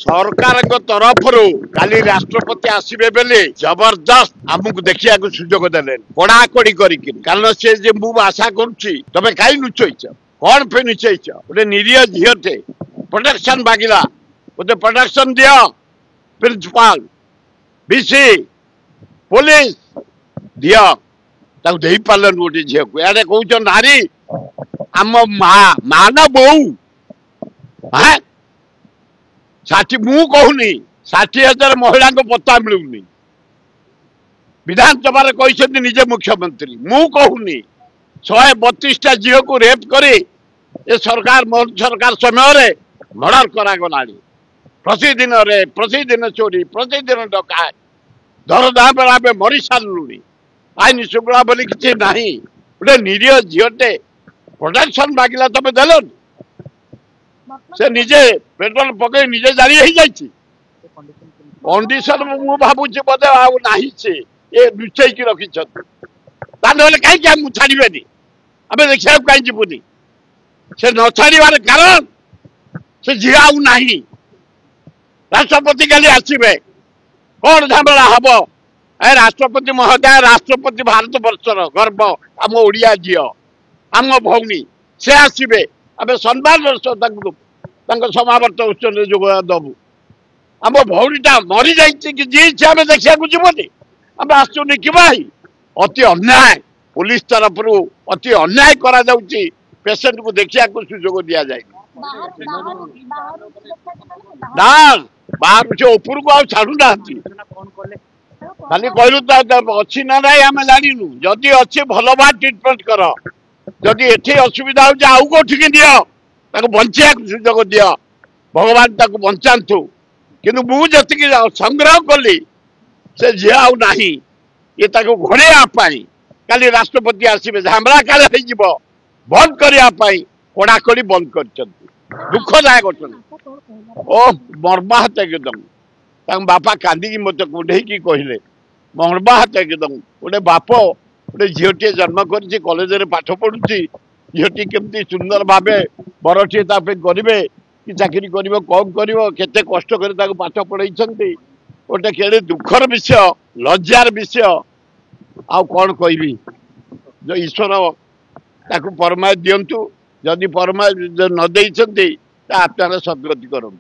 सरकार तरफ काली राष्ट्रपति आसबे बेले जबरदस्त आमको देखा सुजोग देले कड़ाकड़ी कारण से मु आशा करुच्ची तुम कहीं लुचईच कौन पे लुचईच गोटे निरीह झीटे प्रोटेक्शन मागिला गोटे प्रोटेक्शन दियो प्रिंसिपाल बीसी पुलिस दियो ताऊ दे पार्लन गोटे झील को यार कौन नारी आम मा ना बो हाँ 60 मु कहूनी 60,000 महिला पत्ता मिलूनी विधानसभा कहते निजे मुख्यमंत्री मु कहूनी 132टा झील को रेप कर सरकार मोदी सरकार समय मर्डर करागला प्रतिदिन रे प्रतिदिन चोरी प्रतिदिन डका दरदाम बेला मरी सारूनी आईन श्रृंखला बोली किसी ना गोटे निरीह झीटे प्रोटेक्शन मागिला तुम देल से निजे पेट्रोल पकड़ निजे जारी हो जाए कंडीशन मु भावुची बोधे आई से ये लुचेक रखी कहीं छाड़े आम देखा कहीं जीवनी से न छाड़ार कारण से झील आना राष्ट्रपति काली आसवे कौन झमेला हम ए राष्ट्रपति महोदय राष्ट्रपति भारत वर्षर गर्व आम ओडिया झी आम भौणी से आसवे आम सम्मान समावर्तन उत्सव जोग दबू आम भौणीटा मरी जाइए आम देखा जीवनी आम आसुनी कि अति अन्याय पुलिस तरफ अति अन्याय करा पेसेंट को देखा सुजोग दि जाए बाहर से ऊपर को आड़ू ना खाली कहलु अच्छी ना ना आम जानू जदि अच्छी भल भाव ट्रिटमेंट कर जदि एठी असुविधा हो कौटिक दियो बचा सुजोग दियो भगवान ताक बचातु किंतु मुझे संग्रह कली से झी आना ये घोड़ाई काली राष्ट्रपति आसवे झामला काल हो बंद करने कड़ाकड़ी बंद कर दुखदायक घटना ओ मर्माहत एकदम बापा कांदी मत कुंडे कहले मर्माहत एकदम गोटे बाप गोटे झीटे जन्म कर कॉलेज में पाठ पढ़ुची झीटी केमती सुंदर भाव बरटे करेंगे कि चाकरी कर कौन करते कष्ट कर पाठ पढ़ाई गोटे केड़े दुखर विषय लज्जार विषय आउ कौन कहबी जो ईश्वर ताकू परमाय दिंतु जदि परमाय न देते आत्मार सदगति करूँ।